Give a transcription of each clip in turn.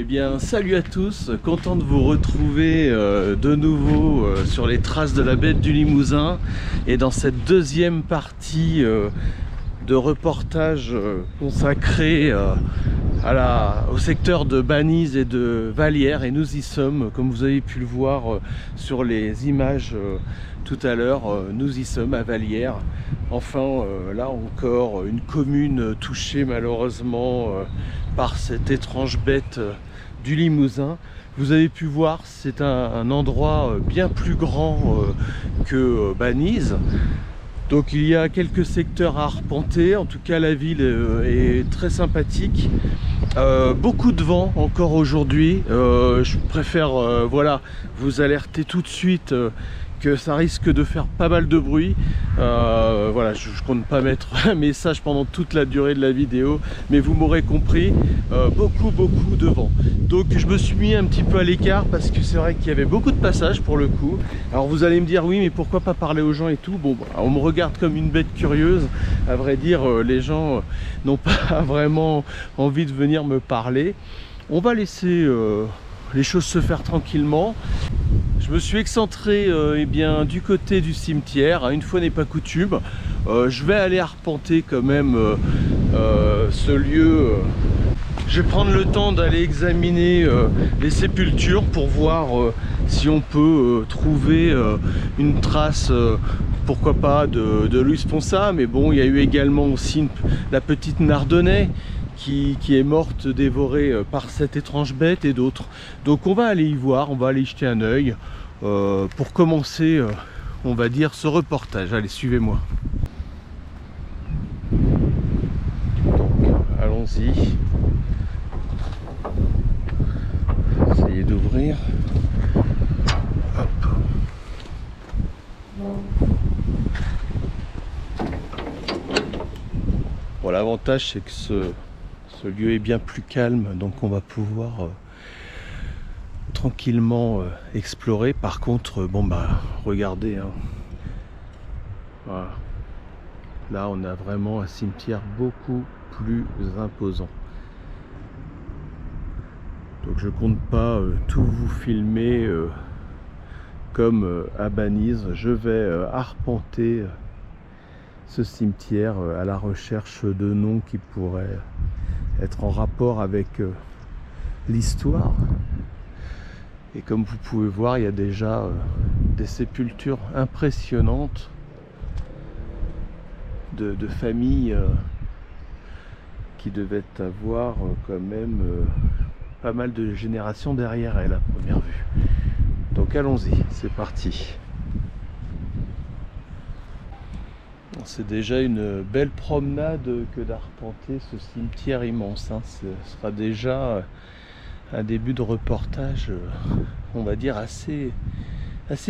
bien, salut à tous, content de vous retrouver de nouveau sur les traces de la bête du Limousin et dans cette deuxième partie de reportage consacrée au secteur de Banize et de Vallières, et nous y sommes, comme vous avez pu le voir sur les images tout à l'heure, nous y sommes à Vallières. Enfin, là encore, une commune touchée malheureusement par cette étrange bête du Limousin. Vous avez pu voir, c'est un endroit bien plus grand que Banize. Donc il y a quelques secteurs à arpenter. En tout cas, la ville est très sympathique. Beaucoup de vent encore aujourd'hui. Je préfère voilà, vous alerter tout de suite que ça risque de faire pas mal de bruit. Voilà, je compte pas mettre un message pendant toute la durée de la vidéo, mais vous m'aurez compris, beaucoup de vent. Donc je me suis mis un petit peu à l'écart parce que c'est vrai qu'il y avait beaucoup de passages pour le coup. Alors vous allez me dire oui, mais pourquoi pas parler aux gens et tout. Bon, on me regarde comme une bête curieuse. À vrai dire, les gens n'ont pas vraiment envie de venir me parler. On va laisser les choses se faire tranquillement. Je me suis excentré eh bien, du côté du cimetière, une fois n'est pas coutume. Je vais aller arpenter quand même ce lieu. Je vais prendre le temps d'aller examiner les sépultures pour voir si on peut trouver une trace, pourquoi pas, de Luis Ponsa. Mais bon, il y a eu également aussi la petite Nardonnais qui est morte dévorée par cette étrange bête et d'autres. Donc on va aller y voir, on va aller y jeter un œil pour commencer, on va dire, ce reportage. Allez, suivez-moi. Donc allons-y. Essayez d'ouvrir. Hop. Bon, l'avantage c'est que ce lieu est bien plus calme, donc on va pouvoir tranquillement explorer. Par contre, bon bah regardez, hein. Voilà. Là on a vraiment un cimetière beaucoup plus imposant. Donc je compte pas tout vous filmer comme à Banize. Je vais arpenter ce cimetière à la recherche de noms qui pourraient être en rapport avec l'histoire. Et comme vous pouvez voir, il y a déjà des sépultures impressionnantes de familles qui devaient avoir quand même pas mal de générations derrière elle à première vue. Donc allons-y, c'est parti. C'est déjà une belle promenade que d'arpenter ce cimetière immense, hein. Ce sera déjà un début de reportage, on va dire, assez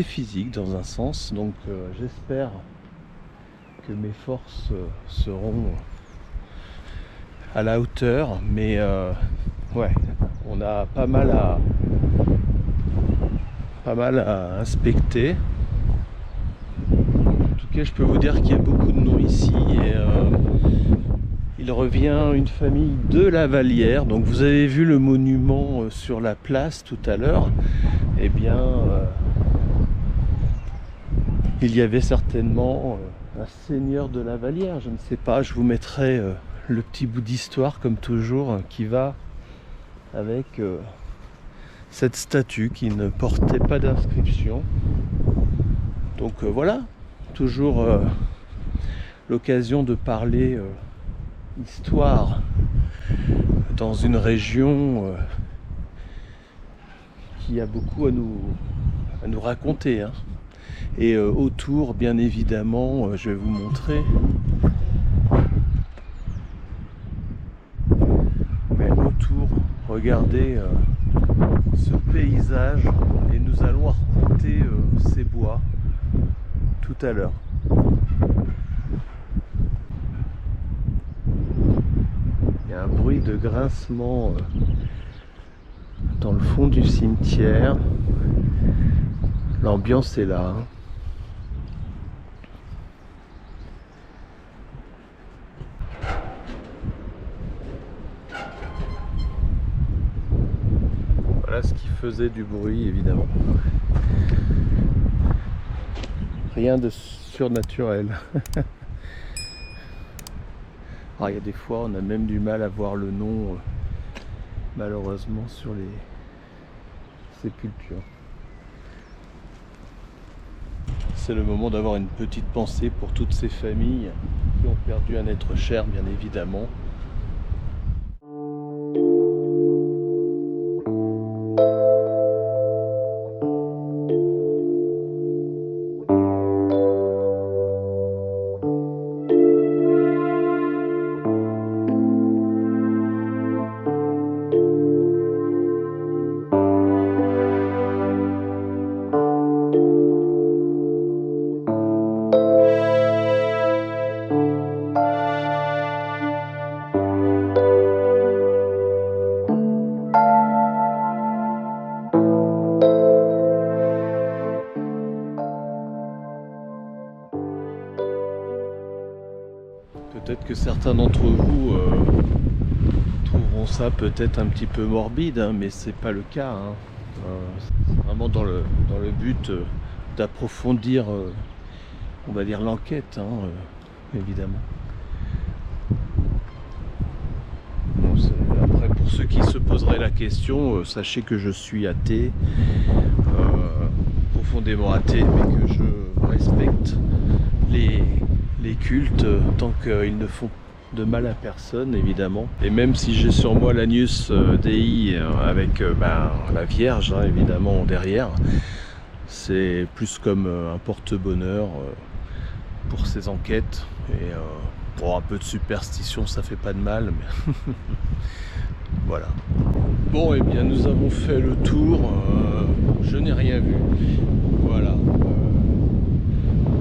physique dans un sens. Donc j'espère que mes forces seront à la hauteur. Mais ouais, on a pas mal à inspecter. En tout cas, je peux vous dire qu'il y a beaucoup de noms ici, et il revient une famille de la Vallière. Donc vous avez vu le monument sur la place tout à l'heure. Eh bien, il y avait certainement un seigneur de la Vallière, je ne sais pas. Je vous mettrai le petit bout d'histoire comme toujours qui va avec cette statue qui ne portait pas d'inscription. Donc voilà, toujours l'occasion de parler histoire dans une région qui a beaucoup à nous raconter, hein. Et autour, bien évidemment, je vais vous montrer. Mais autour, regardez ce paysage, et nous allons arpenter ces bois tout à l'heure. Il y a un bruit de grincement dans le fond du cimetière. L'ambiance est là, hein. Voilà ce qui faisait du bruit, évidemment. Rien de surnaturel. Alors, il y a des fois, on a même du mal à voir le nom, malheureusement, sur les sépultures. C'est le moment d'avoir une petite pensée pour toutes ces familles qui ont perdu un être cher, bien évidemment. Peut-être que certains d'entre vous trouveront ça peut-être un petit peu morbide, hein, mais c'est pas le cas. Hein. C'est vraiment dans le but d'approfondir, on va dire, l'enquête, hein, évidemment. Bon, après, pour ceux qui se poseraient la question, sachez que je suis athée, profondément athée, mais que je respecte les cultes tant qu'ils ne font de mal à personne, évidemment. Et même si j'ai sur moi l'Agnus Dei avec la Vierge, hein, évidemment, derrière, c'est plus comme un porte-bonheur pour ces enquêtes. Et pour un peu de superstition, ça fait pas de mal. Mais voilà. Bon, et bien, nous avons fait le tour. Je n'ai rien vu. Voilà.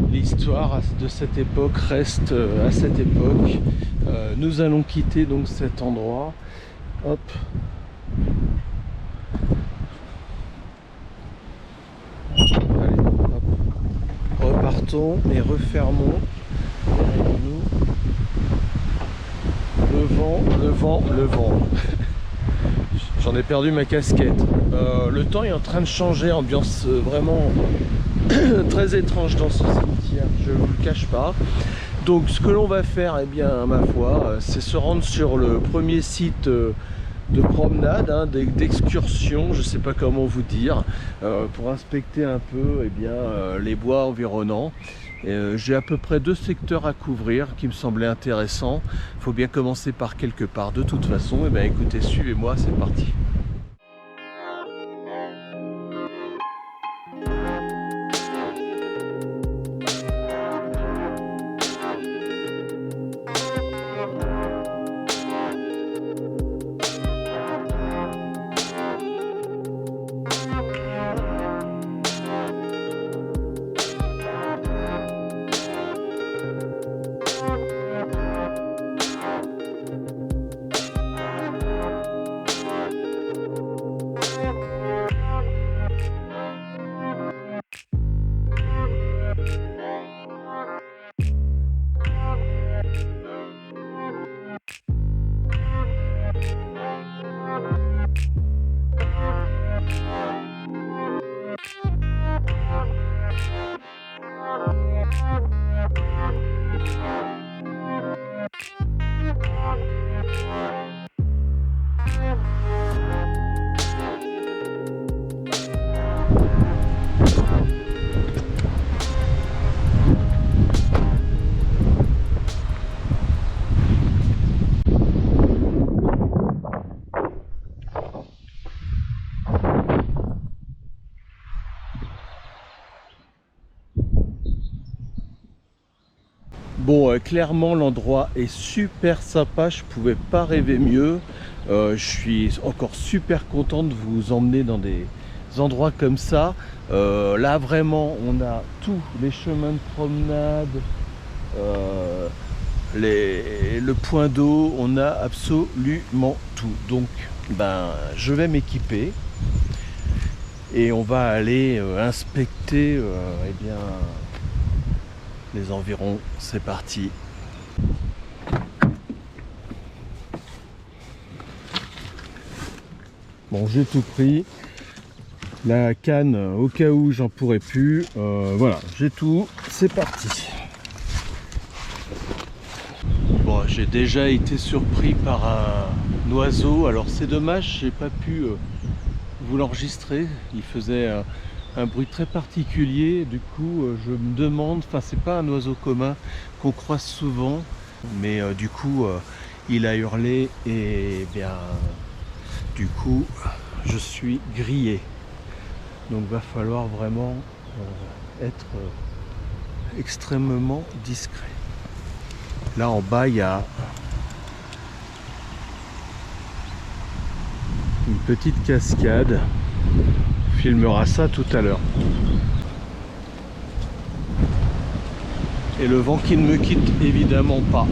L'histoire de cette époque reste à cette époque. Nous allons quitter donc cet endroit. Hop. Allez, hop. Repartons et refermons derrière nous. Le vent. J'en ai perdu ma casquette. Le temps est en train de changer, ambiance vraiment très étrange dans ce cimetière, je ne vous le cache pas. Donc ce que l'on va faire, eh bien, ma foi, c'est se rendre sur le premier site de promenade, hein, d'excursion, je ne sais pas comment vous dire, pour inspecter un peu eh bien, les bois environnants. J'ai à peu près 2 secteurs à couvrir qui me semblaient intéressants. Il faut bien commencer par quelque part. De toute façon, eh bien, écoutez, suivez-moi, c'est parti. Bon, clairement l'endroit est super sympa, je pouvais pas rêver mieux. Je suis encore super content de vous emmener dans des endroits comme ça. Là vraiment on a tous les chemins de promenade, le point d'eau, on a absolument tout. Donc je vais m'équiper et on va aller inspecter eh bien, les environs. C'est parti. Bon, j'ai tout pris. la canne au cas où j'en pourrais plus. Voilà, j'ai tout, c'est parti. Bon, j'ai déjà été surpris par un oiseau, alors c'est dommage, j'ai pas pu vous l'enregistrer. Il faisait un bruit très particulier, du coup je me demande, enfin c'est pas un oiseau commun qu'on croise souvent, mais du coup il a hurlé et bien du coup je suis grillé. Donc va falloir vraiment être extrêmement discret. Là en bas il y a une petite cascade. On filmera ça tout à l'heure. Et le vent qui ne me quitte évidemment pas.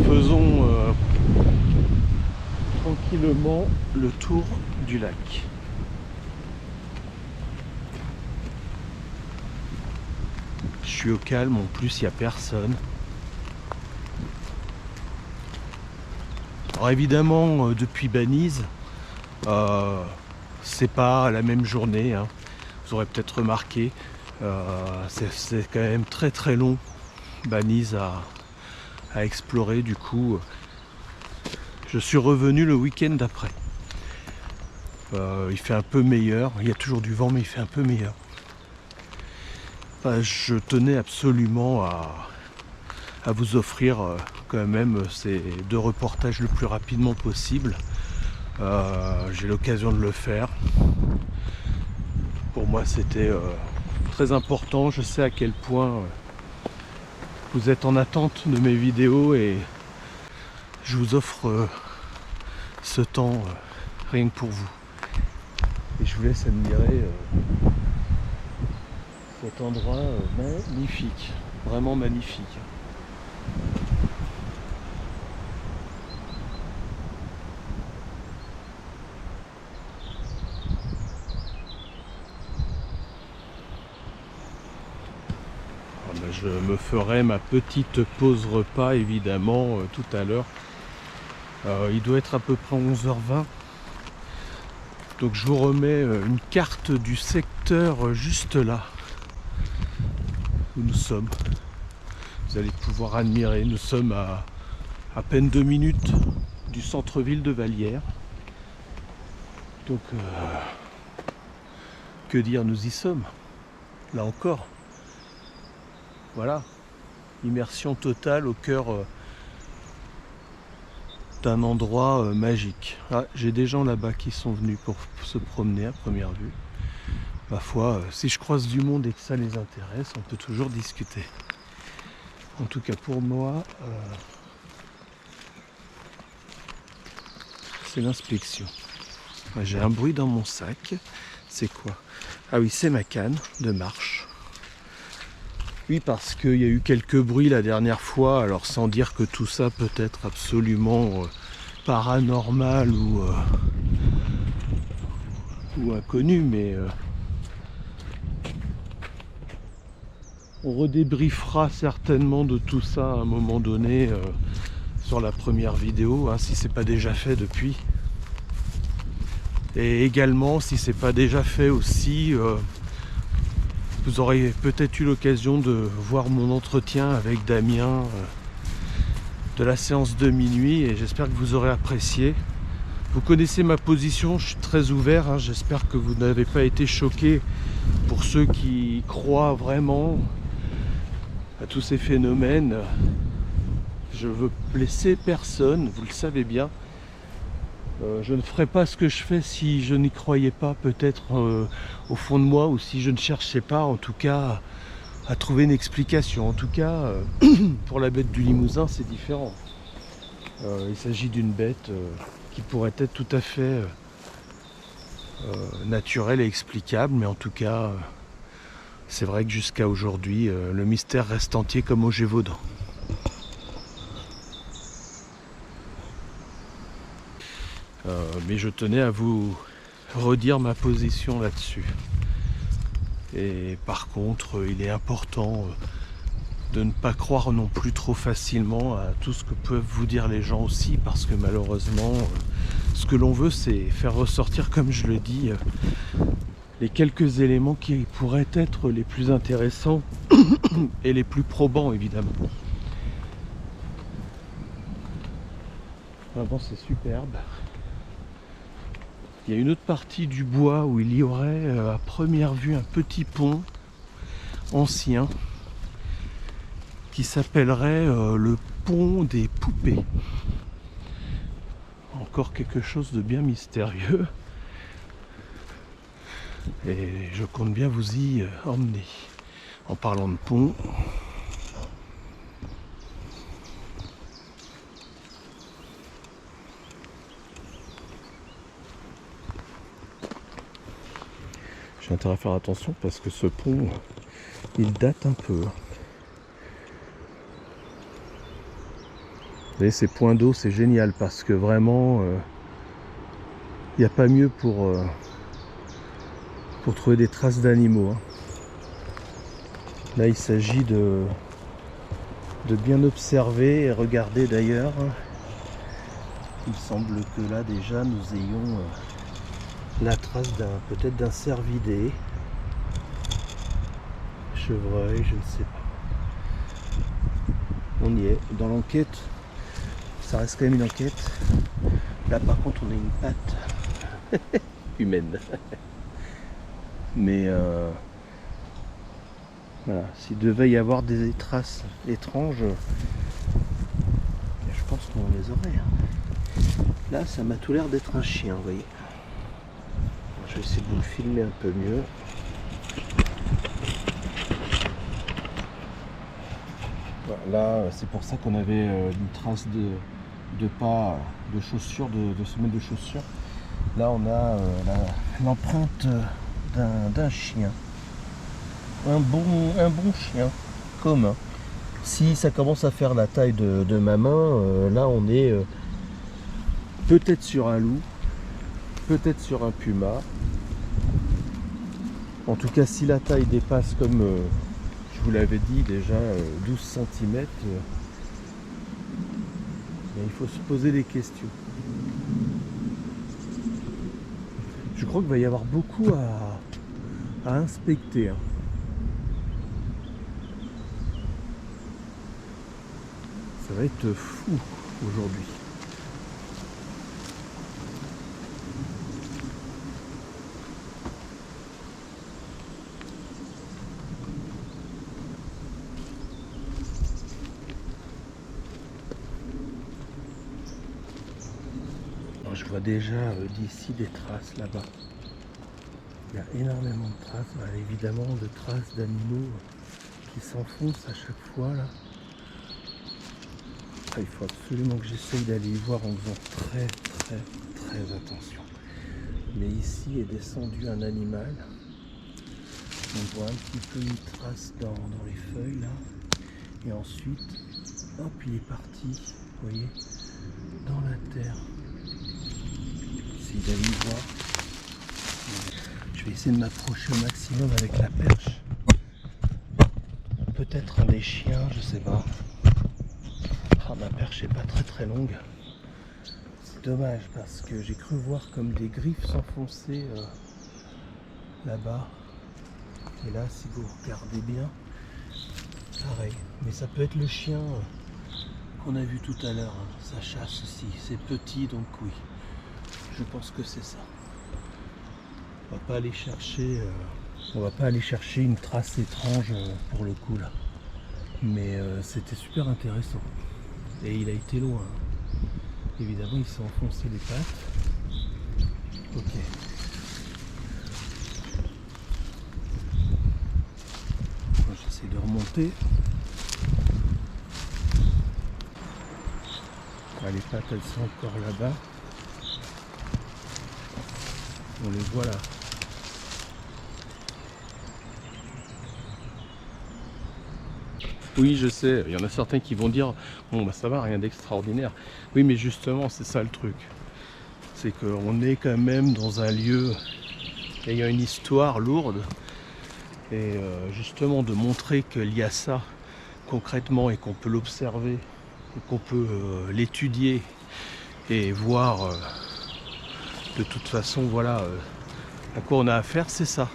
Faisons tranquillement le tour du lac. Je suis au calme, en plus il n'y a personne. Alors évidemment depuis Banize, c'est pas la même journée, hein. Vous aurez peut-être remarqué, c'est quand même très très long Banize à explorer. Du coup je suis revenu le week-end d'après. Il fait un peu meilleur, il y a toujours du vent mais il fait un peu meilleur. Enfin, je tenais absolument à vous offrir quand même ces deux reportages le plus rapidement possible. J'ai l'occasion de le faire. Pour moi c'était très important. Je sais à quel point vous êtes en attente de mes vidéos et je vous offre ce temps rien que pour vous. Et je vous laisse admirer cet endroit magnifique, vraiment magnifique. Je me ferai ma petite pause repas évidemment tout à l'heure. Il doit être à peu près 11h20. Donc je vous remets une carte du secteur juste là où nous sommes. Vous allez pouvoir admirer. Nous sommes à peine 2 minutes du centre-ville de Vallières. Donc que dire, nous y sommes. Là encore. Voilà, immersion totale au cœur d'un endroit magique. Ah, j'ai des gens là-bas qui sont venus pour se promener à première vue. Ma foi, si je croise du monde et que ça les intéresse, on peut toujours discuter. En tout cas pour moi, c'est l'inspection. J'ai un bruit dans mon sac. C'est quoi? Ah oui, c'est ma canne de marche. Oui, parce qu'il y a eu quelques bruits la dernière fois, alors sans dire que tout ça peut être absolument paranormal ou inconnu, mais on redébriefera certainement de tout ça à un moment donné sur la première vidéo, hein, si c'est pas déjà fait depuis. Et également, si c'est pas déjà fait aussi, vous aurez peut-être eu l'occasion de voir mon entretien avec Damien de la séance de minuit et j'espère que vous aurez apprécié. Vous connaissez ma position, je suis très ouvert, hein, j'espère que vous n'avez pas été choqués. Pour ceux qui croient vraiment à tous ces phénomènes, je veux blesser personne, vous le savez bien. Je ne ferais pas ce que je fais si je n'y croyais pas, peut-être au fond de moi, ou si je ne cherchais pas en tout cas à trouver une explication. En tout cas, pour la bête du Limousin, c'est différent. Il s'agit d'une bête qui pourrait être tout à fait naturelle et explicable, mais en tout cas, c'est vrai que jusqu'à aujourd'hui, le mystère reste entier comme au Gévaudan. Mais je tenais à vous redire ma position là-dessus. Et par contre, il est important de ne pas croire non plus trop facilement à tout ce que peuvent vous dire les gens aussi, parce que malheureusement, ce que l'on veut, c'est faire ressortir, comme je le dis, les quelques éléments qui pourraient être les plus intéressants et les plus probants, évidemment. Vraiment, c'est superbe. Il y a une autre partie du bois où il y aurait à première vue un petit pont ancien qui s'appellerait le pont des poupées. Encore quelque chose de bien mystérieux. Et je compte bien vous y emmener. En parlant de pont, j'ai intérêt à faire attention parce que ce pont, il date un peu. Vous voyez, ces points d'eau, c'est génial parce que vraiment, il n'y a pas mieux pour trouver des traces d'animaux. Là, il s'agit de bien observer et regarder d'ailleurs. Il semble que là, déjà, nous ayons la trace peut-être d'un cervidé, chevreuil, je ne sais pas. On y est, dans l'enquête, ça reste quand même une enquête. Là par contre on a une patte humaine. Mais voilà, s'il devait y avoir des traces étranges, je pense qu'on les aurait. Là ça m'a tout l'air d'être un chien, vous voyez. Je vais essayer de vous le filmer un peu mieux. Voilà, là, c'est pour ça qu'on avait une trace de pas, de chaussures, de semelles de chaussures. Là, on a l'empreinte d'un chien. Un bon chien, commun. Si ça commence à faire la taille de ma main, là, on est peut-être sur un loup, peut-être sur un puma. En tout cas, si la taille dépasse, comme je vous l'avais dit déjà, 12 cm, il faut se poser des questions. Je crois qu'il va y avoir beaucoup à inspecter. Ça va être fou aujourd'hui. Je vois déjà d'ici des traces là-bas. Il y a énormément de traces, évidemment de traces d'animaux qui s'enfoncent à chaque fois là. Il faut absolument que j'essaye d'aller y voir en faisant très attention. Mais ici est descendu un animal. On voit un petit peu une trace dans les feuilles là. Et ensuite, hop, il est parti, vous voyez, dans la terre. D'aller voir. Je vais essayer de m'approcher au maximum avec la perche. Peut-être un des chiens, je sais pas. Ma perche est pas très longue. C'est dommage parce que j'ai cru voir comme des griffes s'enfoncer là-bas. Et là, si vous regardez bien, pareil. Mais ça peut être le chien qu'on a vu tout à l'heure. Ça chasse aussi. C'est petit, donc oui. Je pense que c'est ça. On va pas aller chercher une trace étrange pour le coup là. Mais c'était super intéressant. Et il a été loin. Évidemment, il s'est enfoncé les pattes. Ok. J'essaie de remonter. Les pattes, elles sont encore là-bas. On les voit là. Oui, je sais, il y en a certains qui vont dire bon bah ça va, rien d'extraordinaire. Oui, mais justement, c'est ça le truc. c'est qu'on est quand même dans un lieu ayant une histoire lourde. Et justement de montrer qu'il y a ça concrètement et qu'on peut l'observer, et qu'on peut l'étudier et voir de toute façon, voilà, à quoi on a affaire, c'est ça,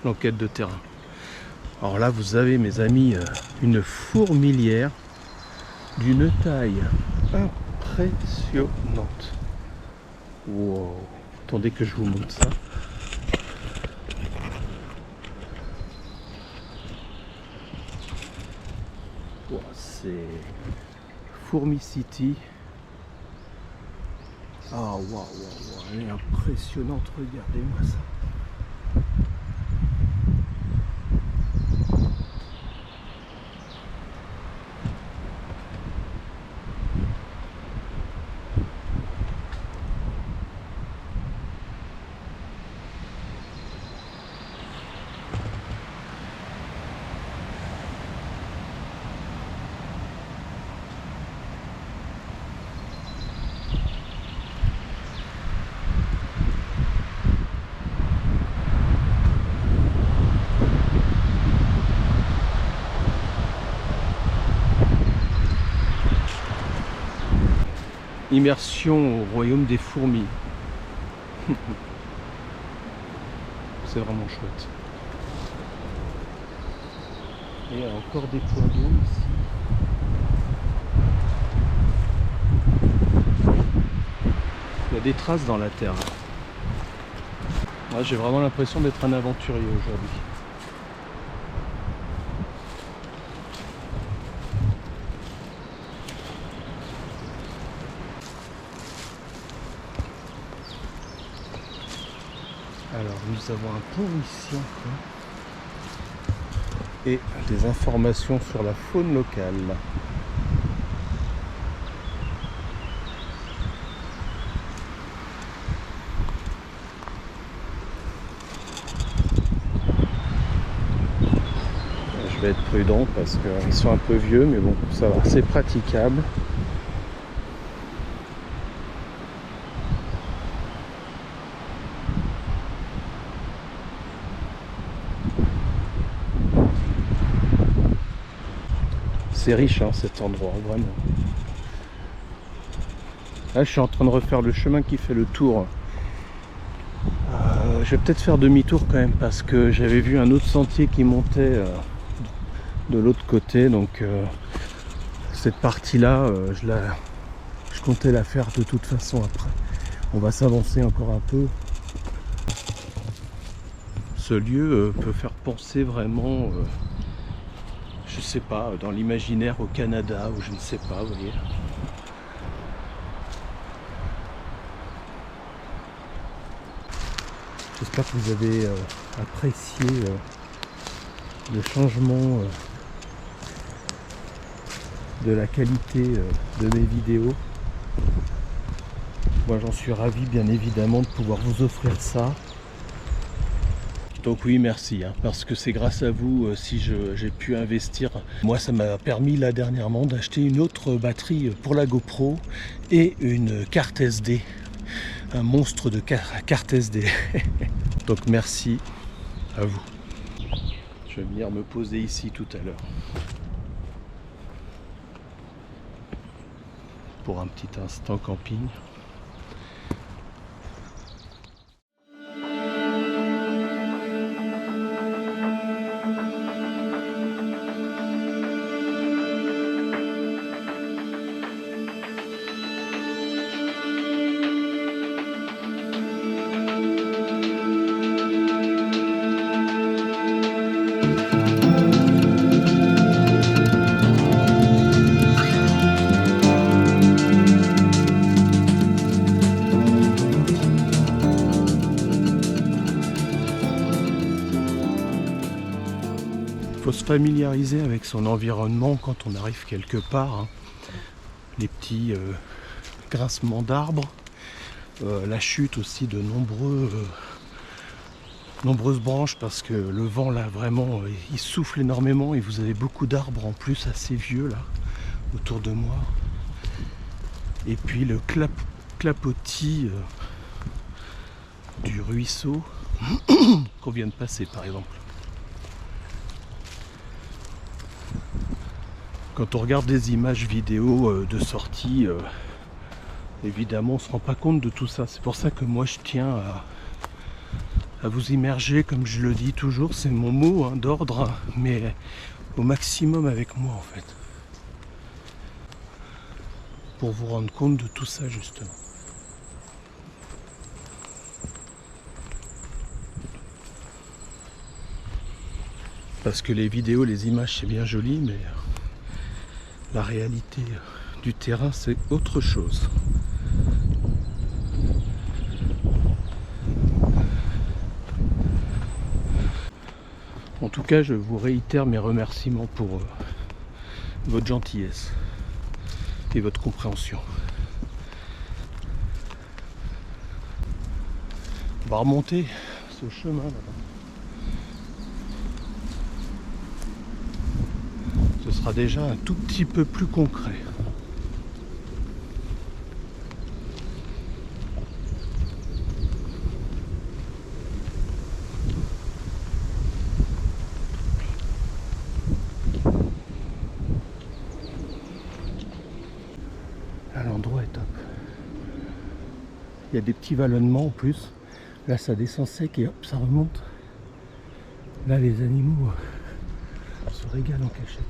l'enquête de terrain. Alors là, vous avez, mes amis, une fourmilière d'une taille impressionnante. Wow. Attendez que je vous montre ça. Wow, c'est Fourmi City. Ah, waouh, elle est impressionnante, regardez-moi ça. Immersion au royaume des fourmis. C'est vraiment chouette. Et il y a encore des points d'eau ici. Il y a des traces dans la terre. Moi, j'ai vraiment l'impression d'être un aventurier aujourd'hui. Alors nous avons un pont ici encore et des informations sur la faune locale. Je vais être prudent parce qu'ils sont un peu vieux, mais bon, ça va, c'est praticable. C'est riche hein, cet endroit, vraiment. Là, je suis en train de refaire le chemin qui fait le tour. Je vais peut-être faire demi-tour quand même parce que j'avais vu un autre sentier qui montait de l'autre côté. Donc cette partie-là, je comptais la faire de toute façon après. On va s'avancer encore un peu. Ce lieu peut faire penser vraiment... je sais pas, dans l'imaginaire au Canada ou je ne sais pas, vous voyez. J'espère que vous avez apprécié le changement de la qualité de mes vidéos. Moi j'en suis ravi bien évidemment de pouvoir vous offrir ça. Donc oui, merci, hein, parce que c'est grâce à vous si j'ai pu investir. Moi, ça m'a permis là dernièrement d'acheter une autre batterie pour la GoPro et une carte SD, un monstre de carte SD. Donc merci à vous. Je vais venir me poser ici tout à l'heure pour un petit instant camping. Il faut se familiariser avec son environnement quand on arrive quelque part. Hein. Les petits grincements d'arbres, la chute aussi de nombreuses branches parce que le vent là vraiment il souffle énormément et vous avez beaucoup d'arbres en plus assez vieux là autour de moi. Et puis le clapotis du ruisseau qu'on vient de passer par exemple. Quand on regarde des images vidéo de sortie, évidemment on ne se rend pas compte de tout ça. C'est pour ça que moi je tiens à vous immerger, comme je le dis toujours, c'est mon mot d'ordre, mais au maximum avec moi en fait. Pour vous rendre compte de tout ça justement. Parce que les vidéos, les images c'est bien joli, mais la réalité du terrain c'est autre chose. En tout cas, je vous réitère mes remerciements pour votre gentillesse et votre compréhension. On va remonter ce chemin là-bas. Ce sera déjà un tout petit peu plus concret. L'endroit est top. Il y a des petits vallonnements en plus. Là ça descend sec et hop ça remonte. Là les animaux se régalent en cachette.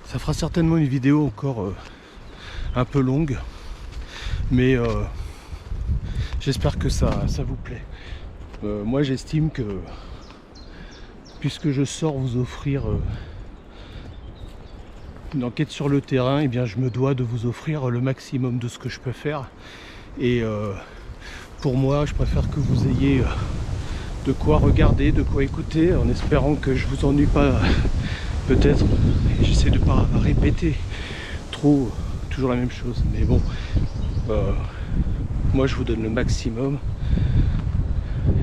Ça fera certainement une vidéo encore un peu longue, mais j'espère que ça vous plaît. Moi j'estime que puisque je sors vous offrir une enquête sur le terrain, et bien je me dois de vous offrir le maximum de ce que je peux faire. Et pour moi, je préfère que vous ayez de quoi regarder, de quoi écouter, en espérant que je vous ennuie pas peut-être. J'essaie de ne pas répéter trop toujours la même chose, mais bon, moi je vous donne le maximum.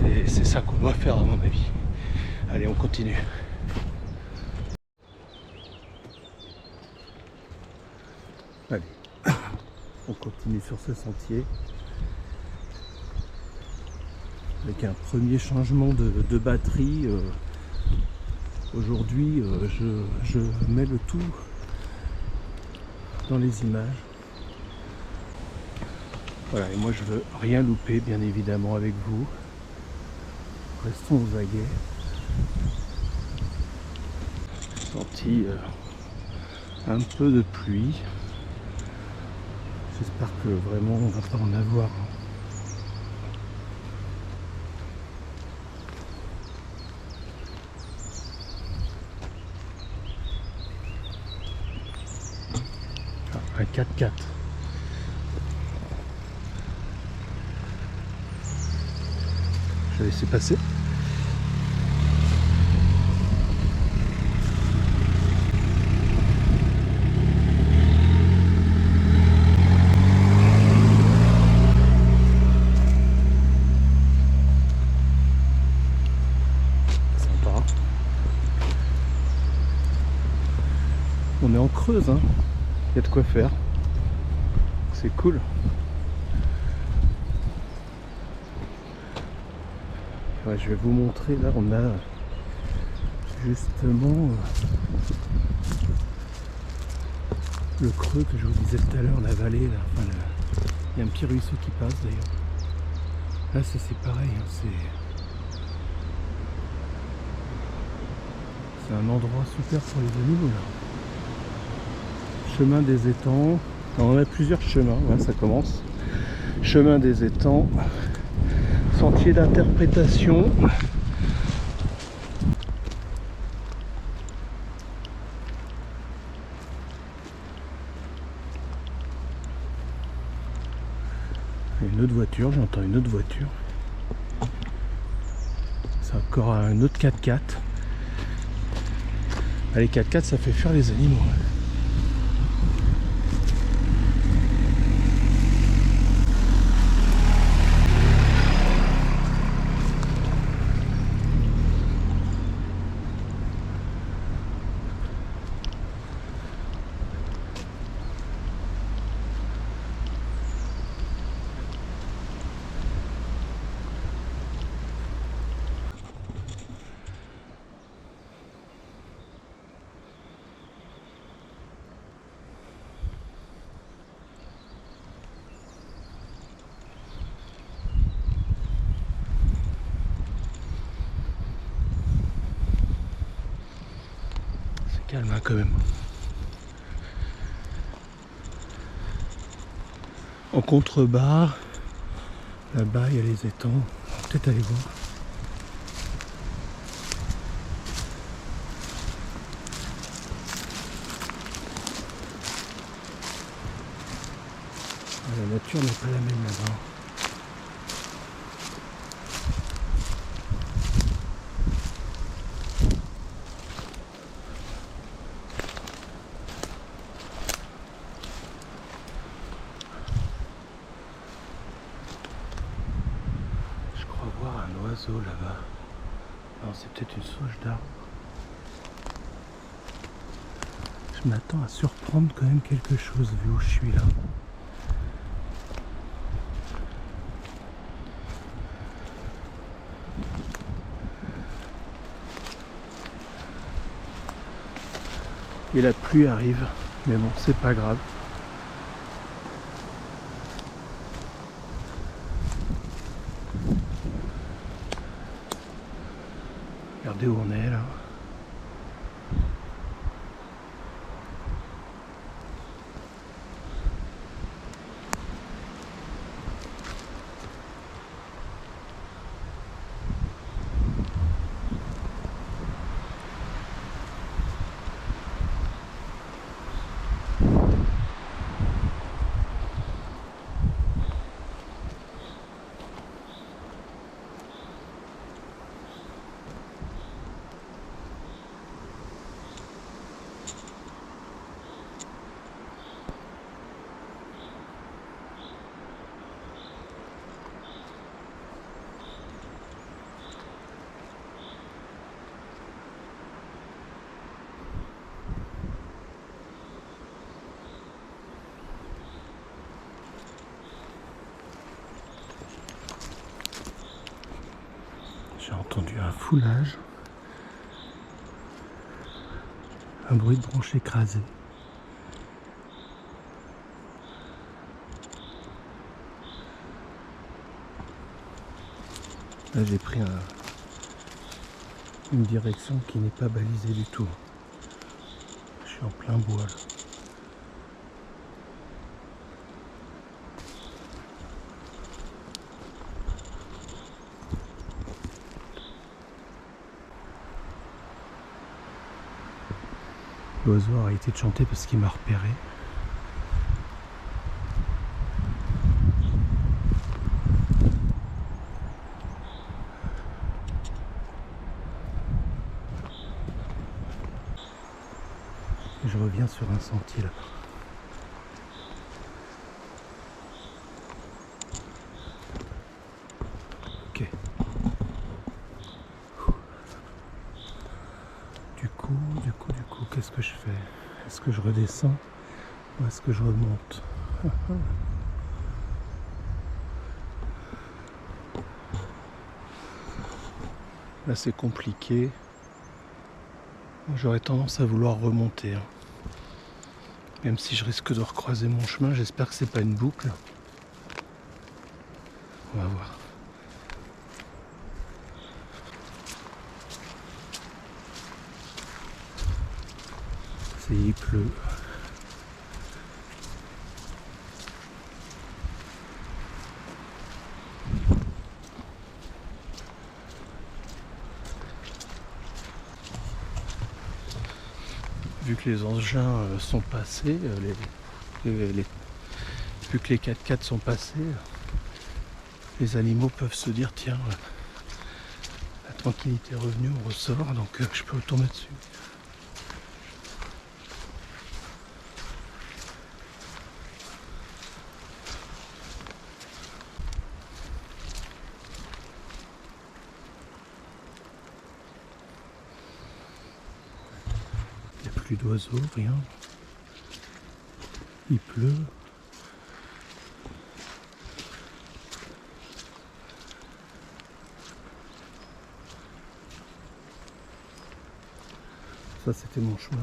Et c'est ça qu'on doit faire à mon avis. Allez, on continue. Allez, on continue sur ce sentier. Avec un premier changement de batterie. Aujourd'hui, je mets le tout dans les images. Voilà, et moi je veux rien louper, bien évidemment, avec vous. Restons aux aguets. Senti un peu de pluie. J'espère que vraiment on va pas en avoir. Un 4x4. Je vais laisser passer. Sympa. On est en Creuse, hein. Il y a de quoi faire. C'est cool. Ouais, je vais vous montrer, là on a justement le creux que je vous disais tout à l'heure, la vallée là. Enfin, il y a un petit ruisseau qui passe d'ailleurs. Là c'est pareil, hein, c'est un endroit super pour les animaux là. Chemin des étangs, on a plusieurs chemins, ouais, ça commence. Chemin des étangs, sentier d'interprétation. Une autre voiture, j'entends une autre voiture. C'est encore un autre 4x4. Les 4x4 ça fait fuir les animaux. calme hein, quand même. En contrebas, là-bas il y a les étangs. On va peut-être aller voir. La nature n'est pas la même là-bas. Je crois voir un oiseau là-bas. Non, c'est peut-être une souche d'arbre. Je m'attends à surprendre quand même quelque chose vu où je suis là. Et la pluie arrive, mais bon, c'est pas grave. Regardez où on est là. J'ai entendu un foulage, un bruit de branches écrasées. Là j'ai pris une direction qui n'est pas balisée du tout. Je suis en plein bois là. L'oiseau a arrêté de chanter parce qu'il m'a repéré. Et je reviens sur un sentier là. Ok. Du coup, qu'est-ce que je fais? Est-ce que je redescends ou est-ce que je remonte? Là c'est compliqué. J'aurais tendance à vouloir remonter. Hein. Même si je risque de recroiser mon chemin, j'espère que c'est pas une boucle. On va voir. Il pleut. Vu que les engins sont passés, vu que les 4x4 sont passés, les animaux peuvent se dire tiens, la tranquillité est revenue, on ressort, donc je peux retourner dessus. Il n'y a plus d'oiseaux, rien. Il pleut. Ça c'était mon chemin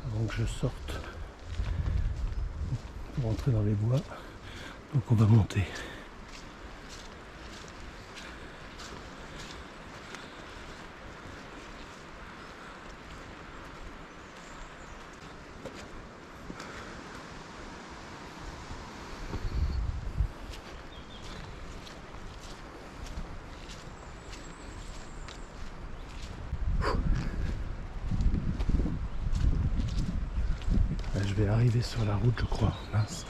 avant que je sorte pour rentrer dans les bois. Donc on va monter. vais arriver sur la route, je crois. Mince.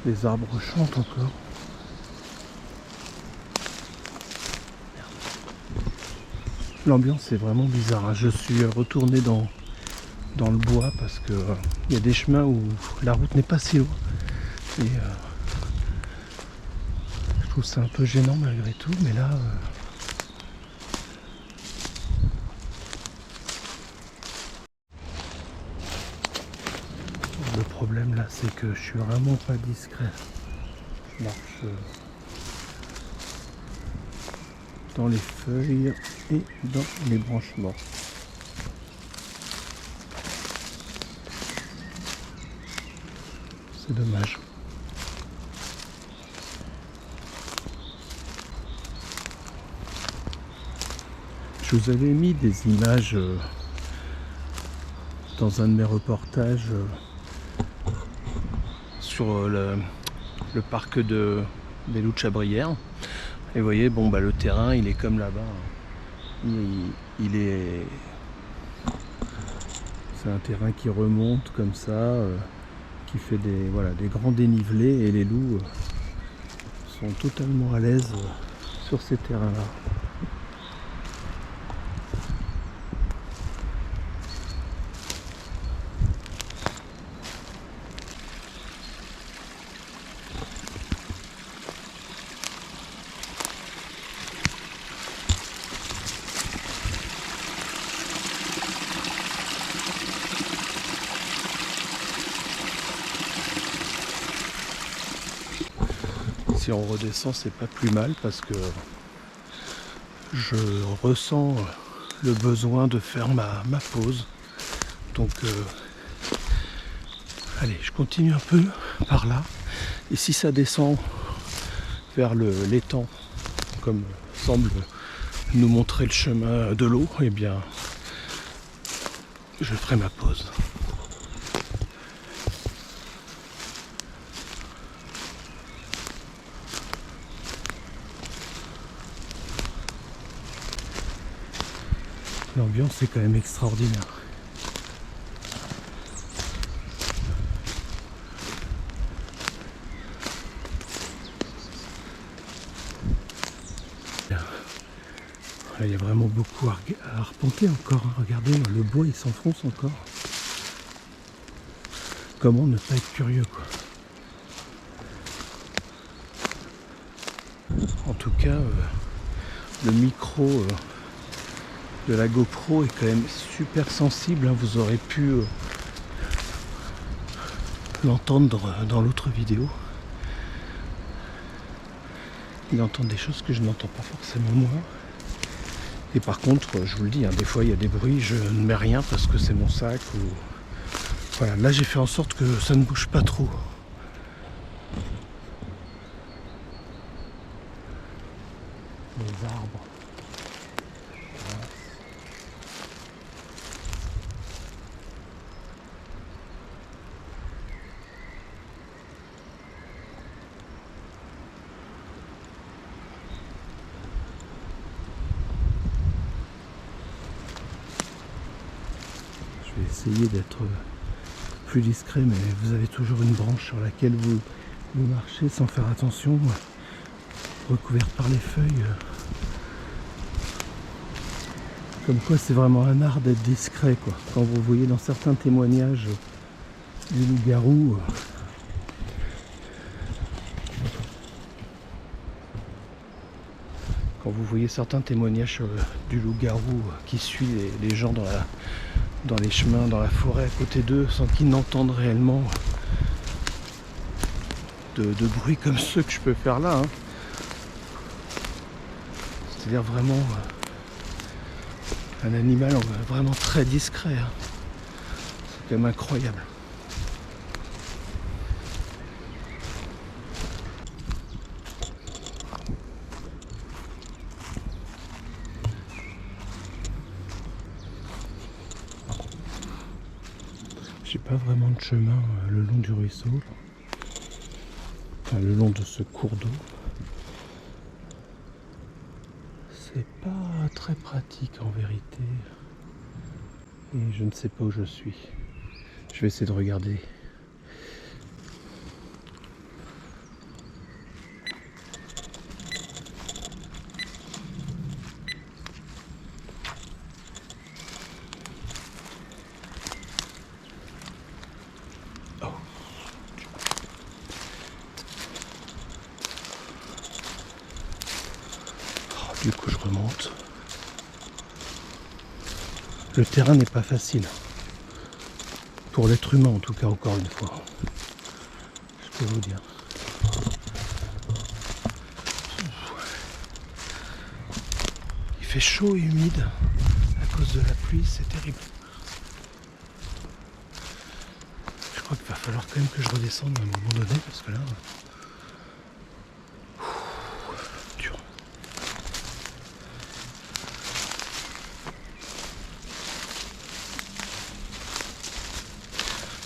Les arbres chantent encore. L'ambiance est vraiment bizarre, hein. Je suis retourné dans le bois parce que y a des chemins où la route n'est pas si loin. Et je trouve ça un peu gênant malgré tout, mais là... Le problème là, c'est que je suis vraiment pas discret. Je marche dans les feuilles et dans les branches mortes. C'est dommage. Je vous avais mis des images dans un de mes reportages sur le parc des Loups de Chabrières. Et vous voyez, bon, bah, le terrain, il est comme là-bas. C'est un terrain qui remonte comme ça, qui fait des grands dénivelés, et les loups sont totalement à l'aise sur ces terrains-là. Si on redescend, c'est pas plus mal parce que je ressens le besoin de faire ma pause. Donc allez, je continue un peu par là. Et si ça descend vers l'étang, comme semble nous montrer le chemin de l'eau, eh bien je ferai ma pause. L'ambiance est quand même extraordinaire. Il y a vraiment beaucoup à arpenter encore. Regardez, le bois il s'enfonce encore. Comment ne pas être curieux, quoi. En tout cas, le micro de la GoPro est quand même super sensible, hein. Vous aurez pu l'entendre dans l'autre vidéo. Il entend des choses que je n'entends pas forcément moi. Et par contre, je vous le dis, hein, des fois il y a des bruits, je ne mets rien parce que c'est mon sac. Voilà, là j'ai fait en sorte que ça ne bouge pas trop. Les arbres. Je vais essayer d'être plus discret, mais vous avez toujours une branche sur laquelle vous marchez sans faire attention, recouverte par les feuilles. Comme quoi c'est vraiment un art d'être discret, quoi. Quand vous voyez dans certains témoignages du loup-garou, quand vous voyez certains témoignages du loup-garou qui suit les gens dans les chemins, dans la forêt à côté d'eux, sans qu'ils n'entendent réellement de bruit comme ceux que je peux faire là, hein. C'est-à-dire vraiment un animal vraiment très discret, hein. C'est quand même incroyable. pas vraiment de chemin le long du ruisseau, enfin, le long de ce cours d'eau. C'est pas très pratique en vérité. Et je ne sais pas où je suis. Je vais essayer de regarder. Du coup je remonte. Le terrain n'est pas facile. Pour l'être humain en tout cas, encore une fois. Je peux vous dire. Il fait chaud et humide à cause de la pluie, c'est terrible. Je crois qu'il va falloir quand même que je redescende à un moment donné parce que là... dur.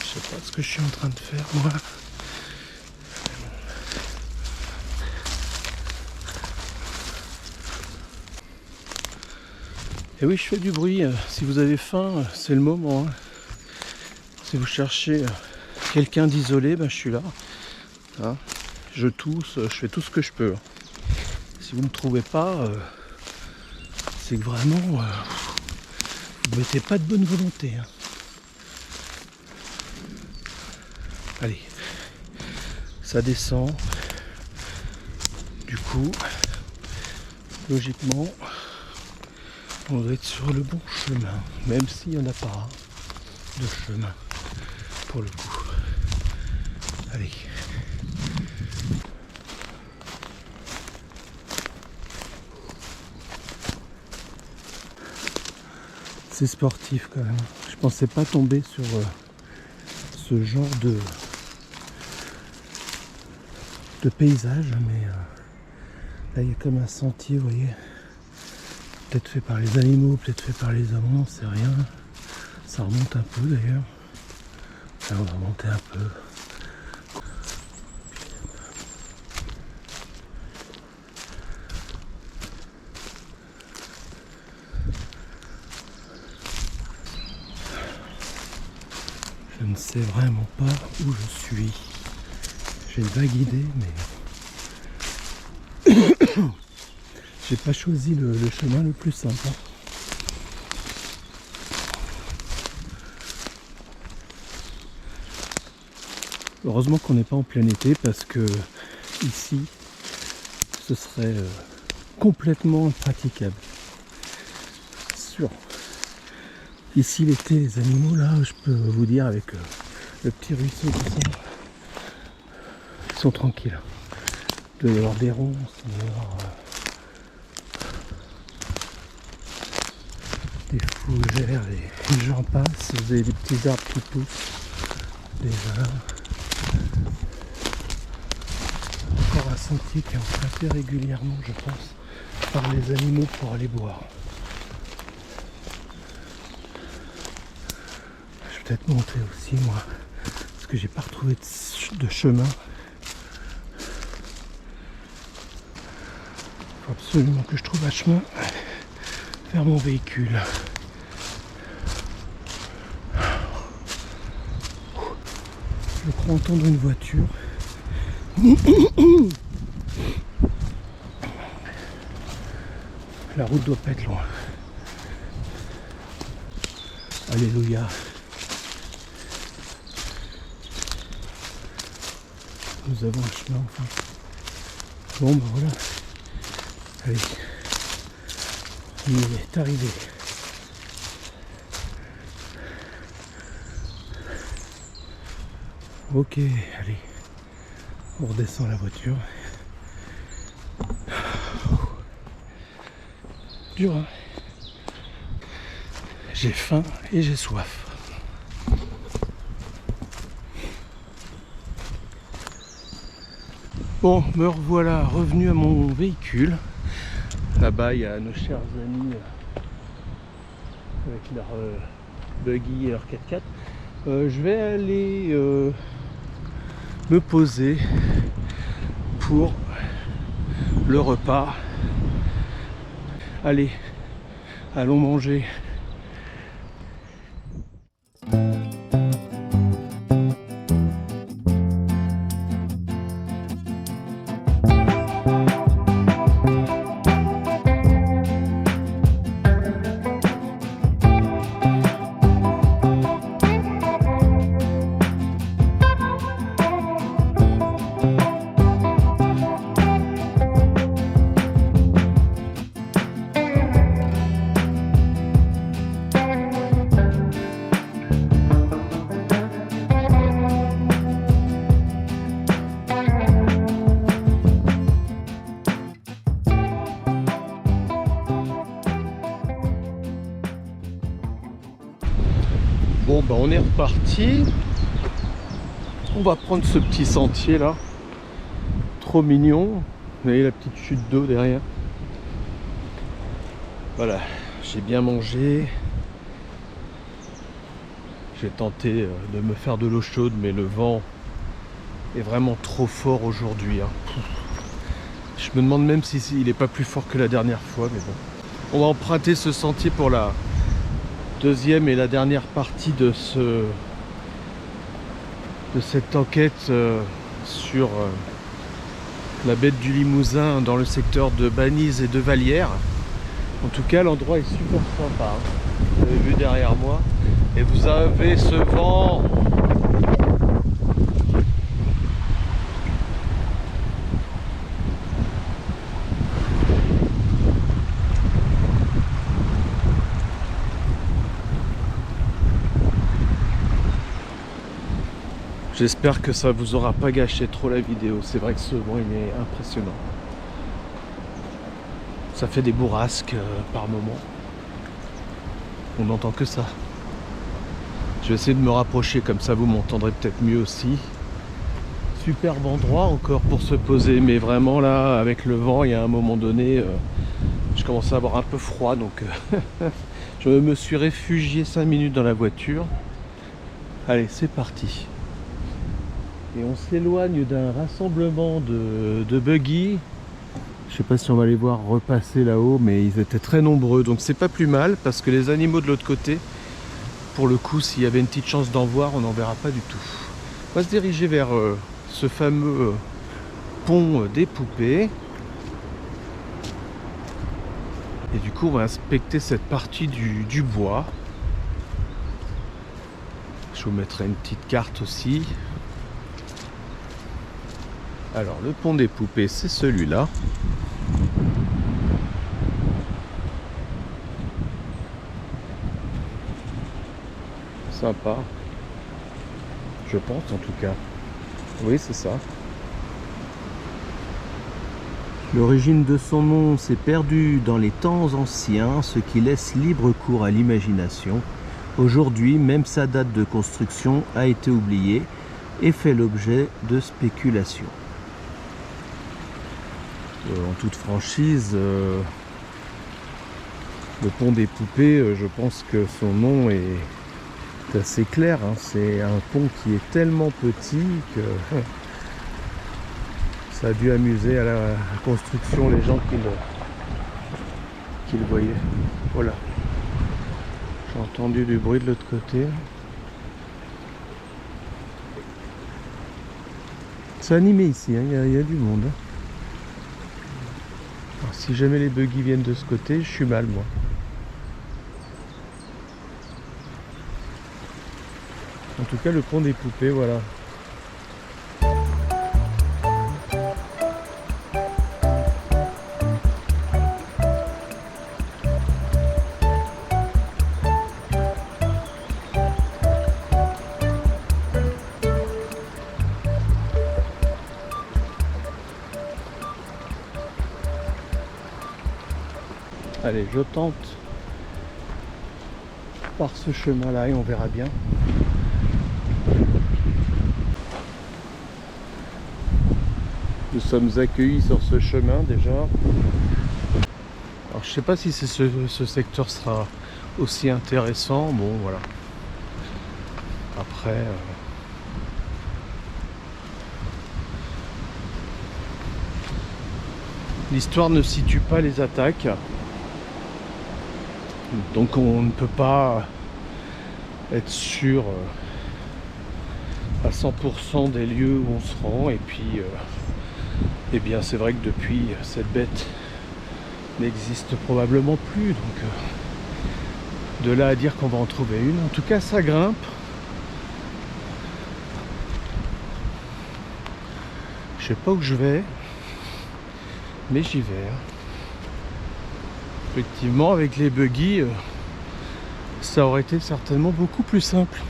Je sais pas ce que je suis en train de faire moi. Et oui, je fais du bruit. Si vous avez faim, c'est le moment. Hein. Si vous cherchez quelqu'un d'isolé, ben, je suis là. Hein. Je tousse, je fais tout ce que je peux. Si vous ne me trouvez pas, c'est que vraiment, vous ne mettez pas de bonne volonté. Hein. Allez, ça descend. Du coup, logiquement, on doit être sur le bon chemin, même s'il n'y en a pas de chemin pour le coup. Allez. C'est sportif quand même. Je pensais pas tomber sur ce genre de paysage, mais là il y a comme un sentier, vous voyez. Peut-être fait par les animaux, peut-être fait par les hommes, on n'en sait rien. Ça remonte un peu d'ailleurs. Là on va remonter un peu. Je ne sais vraiment pas où je suis. J'ai une vague idée, mais j'ai pas choisi le chemin le plus simple. Heureusement qu'on n'est pas en plein été parce que ici, ce serait complètement impraticable. Sûr. Ici l'été, les animaux là, je peux vous dire avec le petit ruisseau tout ça, ils sont tranquilles. Il doit y avoir des ronces, il doit y avoir des fougères, les gens passent, vous avez des petits arbres qui poussent, déjà. Encore un sentier qui est emprunté régulièrement, je pense, par les animaux pour aller boire. Je vais peut-être monter aussi moi, parce que j'ai pas retrouvé de chemin. Il faut absolument que je trouve un chemin vers mon véhicule. Je crois entendre une voiture. La route doit pas être loin. Alléluia. Nous avons un chemin enfin. Bon ben voilà. Allez. Il est arrivé. Ok, allez. On redescend la voiture. Dur, hein. J'ai faim et j'ai soif. Bon, me revoilà revenu à mon véhicule. Là-bas, il y a nos chers amis avec leur buggy et leur 4x4. Je vais aller me poser pour le repas. Allez, allons manger. Bon bah on est reparti. On va prendre ce petit sentier là. Trop mignon. Vous voyez la petite chute d'eau derrière. Voilà, j'ai bien mangé. J'ai tenté de me faire de l'eau chaude, mais le vent est vraiment trop fort aujourd'hui. Je me demande même si il n'est pas plus fort que la dernière fois, mais bon. On va emprunter ce sentier pour la deuxième et la dernière partie de cette enquête sur la baie du Limousin dans le secteur de Banise et de Vallières. En tout cas, l'endroit est super sympa. Vous avez vu derrière moi. Et vous avez ce vent. J'espère que ça vous aura pas gâché trop la vidéo. C'est vrai que ce vent il est impressionnant. Ça fait des bourrasques par moment. On n'entend que ça. Je vais essayer de me rapprocher, comme ça vous m'entendrez peut-être mieux aussi. Superbe endroit encore pour se poser, mais vraiment là, avec le vent, il y a un moment donné, je commence à avoir un peu froid, donc je me suis réfugié 5 minutes dans la voiture. Allez, c'est parti. Et on s'éloigne d'un rassemblement de buggy. Je sais pas si on va les voir repasser là-haut, mais ils étaient très nombreux, donc c'est pas plus mal, parce que les animaux de l'autre côté, pour le coup, s'il y avait une petite chance d'en voir, on n'en verra pas du tout. On va se diriger vers ce fameux pont des Poupées. Et du coup, on va inspecter cette partie du bois. Je vous mettrai une petite carte aussi. Alors, le pont des Poupées, c'est celui-là. Sympa. Je pense en tout cas. Oui, c'est ça. L'origine de son nom s'est perdue dans les temps anciens, ce qui laisse libre cours à l'imagination. Aujourd'hui, même sa date de construction a été oubliée et fait l'objet de spéculations. En toute franchise, le pont des Poupées, je pense que son nom est assez clair. C'est un pont qui est tellement petit que ça a dû amuser à la construction les gens qui le voyaient. Voilà. J'ai entendu du bruit de l'autre côté. C'est animé ici, il y a du monde. Alors, si jamais les buggy viennent de ce côté, je suis mal moi. En tout cas, le pont des Poupées, voilà. Allez, je tente par ce chemin-là et on verra bien. Nous sommes accueillis sur ce chemin déjà. Alors je sais pas si ce secteur sera aussi intéressant. Bon voilà. Après, l'histoire ne situe pas les attaques. Donc on ne peut pas être sûr à 100% des lieux où on se rend. Et puis, eh bien c'est vrai que depuis, cette bête n'existe probablement plus. Donc de là à dire qu'on va en trouver une. En tout cas, ça grimpe. Je sais pas où je vais, mais j'y vais. Effectivement, avec les buggy, ça aurait été certainement beaucoup plus simple.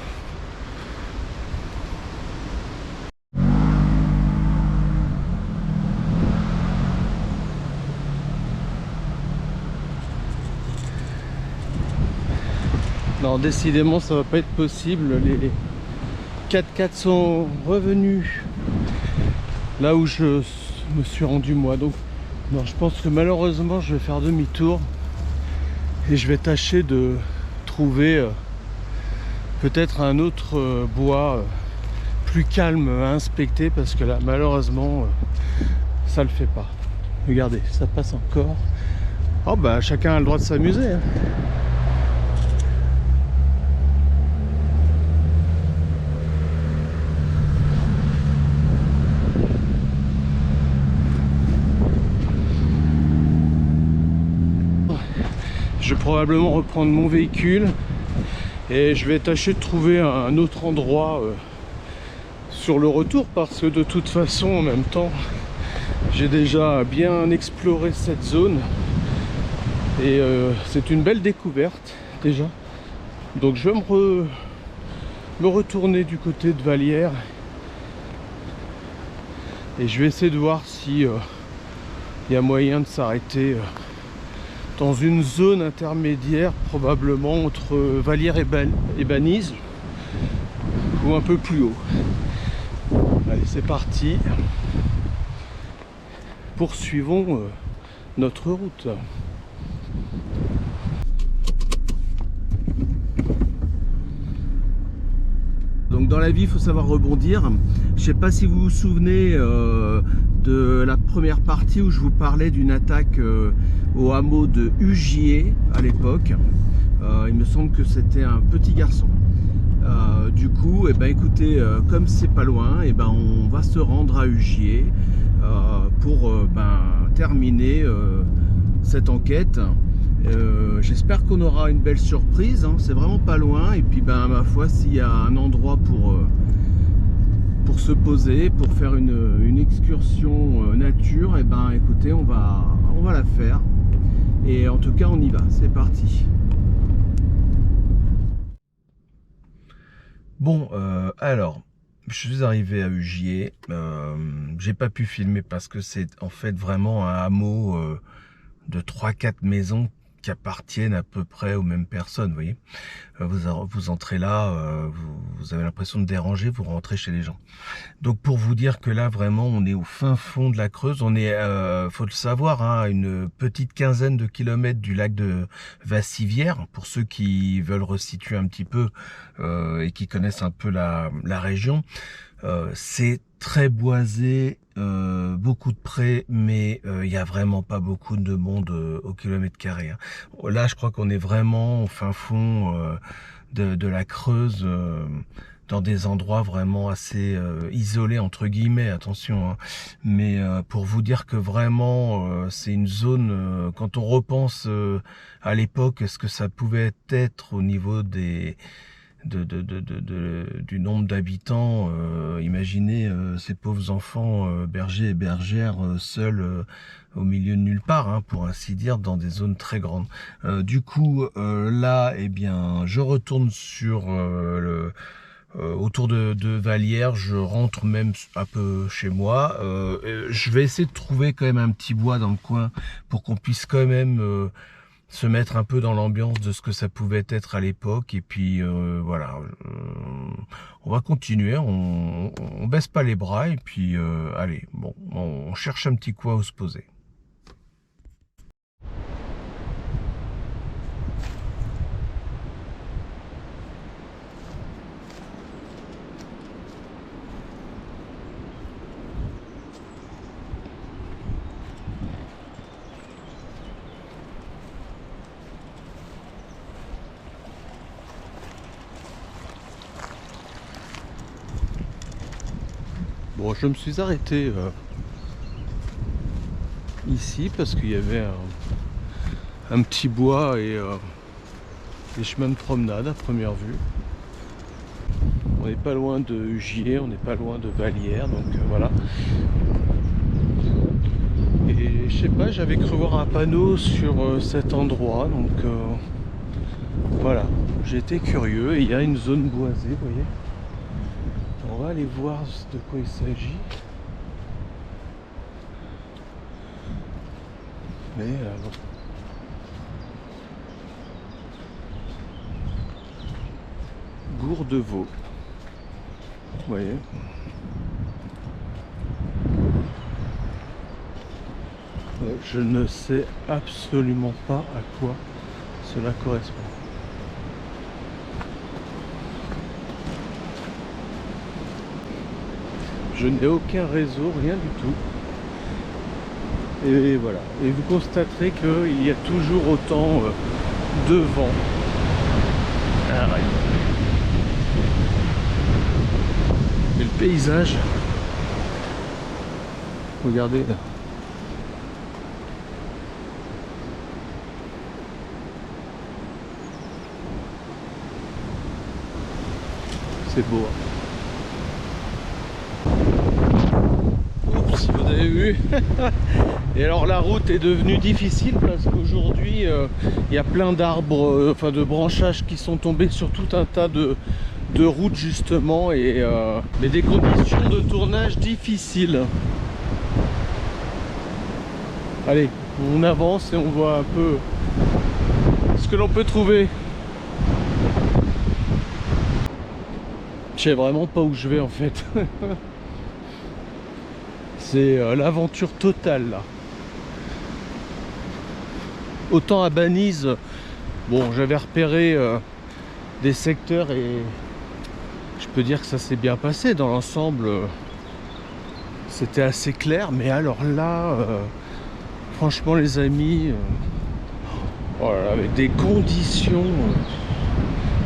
Non, décidément, ça va pas être possible. Les 4x4 sont revenus là où je me suis rendu moi. Donc, non, je pense que malheureusement, je vais faire demi-tour et je vais tâcher de trouver peut-être un autre bois plus calme à inspecter, parce que là, malheureusement, ça le fait pas. Regardez, ça passe encore. Oh bah, chacun a le droit de s'amuser, hein. Je vais probablement reprendre mon véhicule et je vais tâcher de trouver un autre endroit sur le retour, parce que de toute façon, en même temps, j'ai déjà bien exploré cette zone et c'est une belle découverte déjà. Donc je vais me retourner du côté de Vallières et je vais essayer de voir si il y a moyen de s'arrêter dans une zone intermédiaire, probablement entre Vallières et Banise, ou un peu plus haut. Allez, c'est parti. Poursuivons notre route. Donc dans la vie, il faut savoir rebondir. Je sais pas si vous vous souvenez de la première partie où je vous parlais d'une attaque au hameau de Hugier à l'époque. Il me semble que c'était un petit garçon. Du coup, écoutez, comme c'est pas loin, on va se rendre à Hugier pour terminer cette enquête. J'espère qu'on aura une belle surprise, hein. C'est vraiment pas loin, et puis ma foi, s'il y a un endroit pour se poser, pour faire une excursion nature, écoutez, on va la faire, et en tout cas on y va, c'est parti. Bon, alors je suis arrivé à Hugier. J'ai pas pu filmer parce que c'est en fait vraiment un hameau de 3-4 maisons qui appartiennent à peu près aux mêmes personnes, vous voyez. Vous entrez là, vous avez l'impression de déranger, vous rentrez chez les gens. Donc pour vous dire que là vraiment on est au fin fond de la Creuse, on est, faut le savoir, hein, à une petite quinzaine de kilomètres du lac de Vassivière, pour ceux qui veulent resituer un petit peu et qui connaissent un peu la région. C'est très boisé, beaucoup de prés, mais il n'y a vraiment pas beaucoup de monde au kilomètre carré, hein. Là je crois qu'on est vraiment au fin fond de la Creuse, dans des endroits vraiment assez isolés entre guillemets, attention, hein. Mais pour vous dire que vraiment c'est une zone, quand on repense à l'époque, ce que ça pouvait être au niveau des du nombre d'habitants, imaginez ces pauvres enfants bergers et bergères seuls au milieu de nulle part, hein, pour ainsi dire, dans des zones très grandes. Du coup là, je retourne sur autour de Vallières, je rentre même un peu chez moi. Je vais essayer de trouver quand même un petit bois dans le coin pour qu'on puisse quand même se mettre un peu dans l'ambiance de ce que ça pouvait être à l'époque. Et puis voilà, on va continuer, on baisse pas les bras, et puis allez, bon, on cherche un petit coin où se poser. Bon, je me suis arrêté ici parce qu'il y avait un petit bois et des chemins de promenade à première vue. On n'est pas loin de Ugier, on n'est pas loin de Vallière, donc voilà. Et je sais pas, j'avais cru voir un panneau sur cet endroit, donc voilà, j'étais curieux et il y a une zone boisée, vous voyez. On va aller voir de quoi il s'agit. Mais bon. Gourdevaux, vous voyez. Je ne sais absolument pas à quoi cela correspond. Je n'ai aucun réseau, rien du tout. Et voilà. Et vous constaterez qu'il y a toujours autant de vent. Arrête. Et le paysage, regardez là. C'est beau. Oups, vous avez vu. Et alors la route est devenue difficile parce qu'aujourd'hui il y a plein d'arbres, enfin de branchages qui sont tombés sur tout un tas de routes justement et mais des conditions de tournage difficiles. Allez, on avance et on voit un peu ce que l'on peut trouver. Je sais vraiment pas où je vais en fait. C'est l'aventure totale là. Autant à Banise, bon, j'avais repéré des secteurs et je peux dire que ça s'est bien passé dans l'ensemble. C'était assez clair, mais alors là, franchement les amis, oh là là, avec des conditions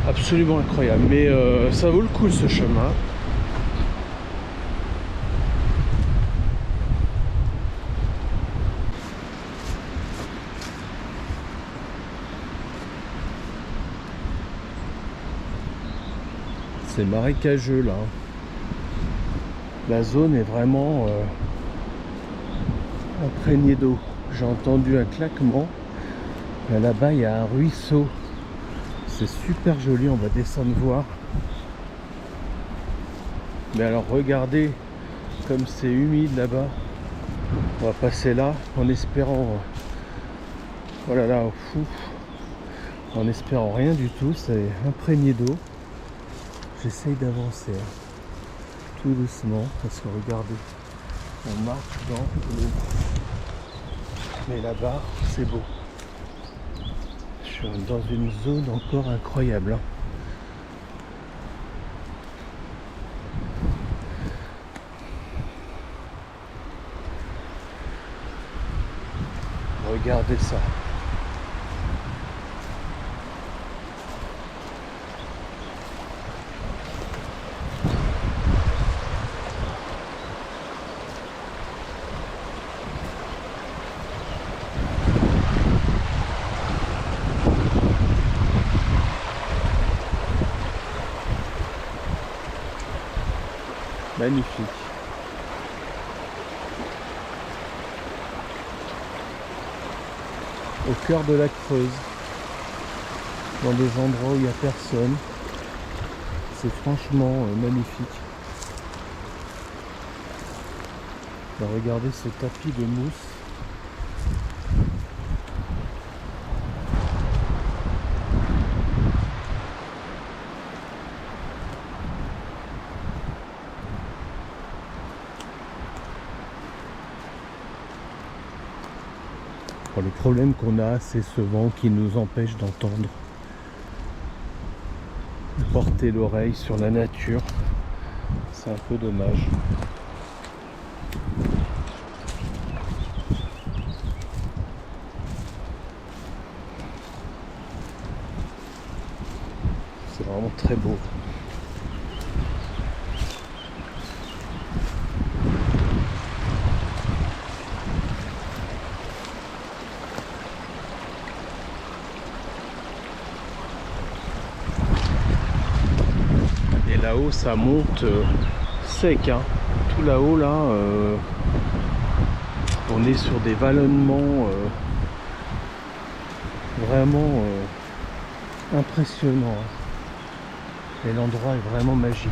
absolument incroyables. Mais ça vaut le coup ce chemin. C'est marécageux là. La zone est vraiment imprégnée d'eau. J'ai entendu un claquement. Là-bas, il y a un ruisseau. C'est super joli, on va descendre voir. Mais alors regardez comme c'est humide là-bas. On va passer là en espérant... oh là là, fou. En espérant rien du tout, c'est imprégné d'eau. J'essaye d'avancer tout doucement parce que regardez, on marche dans l'eau. Mais là-bas, c'est beau. Je suis dans une zone encore incroyable. Regardez ça. Magnifique. Au cœur de la Creuse, dans des endroits où il n'y a personne. C'est franchement magnifique. Alors, regardez ce tapis de mousse. Le problème qu'on a, c'est ce vent qui nous empêche d'entendre, de porter l'oreille sur la nature. C'est un peu dommage. C'est vraiment très beau. là-haut ça monte sec, hein. Tout là-haut là, on est sur des vallonnements vraiment impressionnants, hein. Et l'endroit est vraiment magique.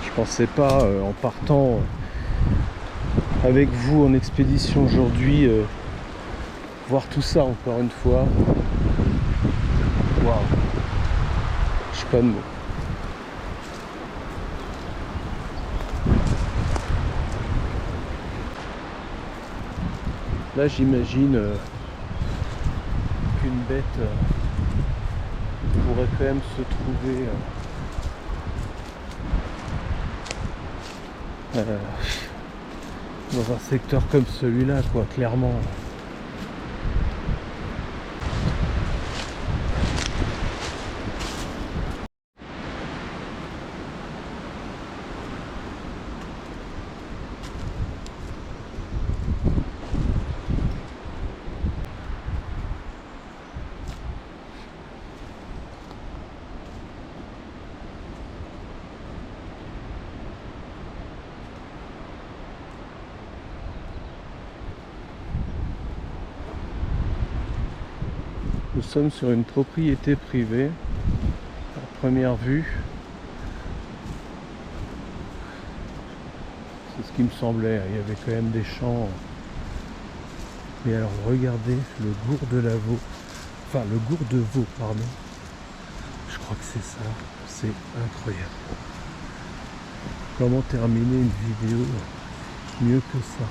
Je pensais pas en partant avec vous en expédition aujourd'hui voir tout ça encore une fois. Waouh, je sais pas de mots. Là j'imagine qu'une bête pourrait quand même se trouver dans un secteur comme celui-là, quoi, clairement. Nous sommes sur une propriété privée, à première vue. C'est ce qui me semblait, il y avait quand même des champs. Mais alors regardez le gour de la veau, enfin le gour de veau, pardon. Je crois que c'est ça, c'est incroyable. Comment terminer une vidéo mieux que ça?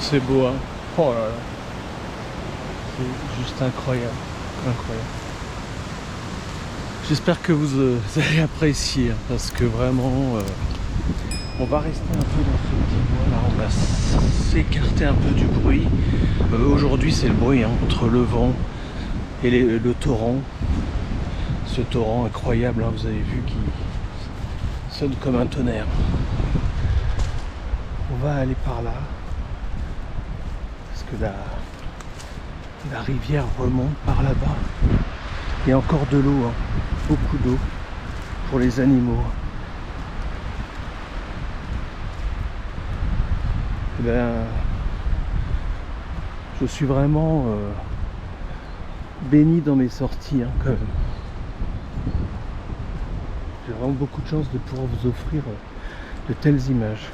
C'est beau, hein. Oh là là. C'est juste incroyable. Incroyable. J'espère que vous allez apprécier, hein, parce que vraiment, on va rester un peu dans ce petit bois là. On va s'écarter un peu du bruit. Aujourd'hui, c'est le bruit, hein, entre le vent et le torrent. Ce torrent incroyable, hein, vous avez vu, qui sonne comme un tonnerre. On va aller par là. Que la rivière remonte par là-bas. Il y a encore de l'eau, hein, beaucoup d'eau pour les animaux. Et ben, je suis vraiment béni dans mes sorties, hein, quand même. J'ai vraiment beaucoup de chance de pouvoir vous offrir de telles images.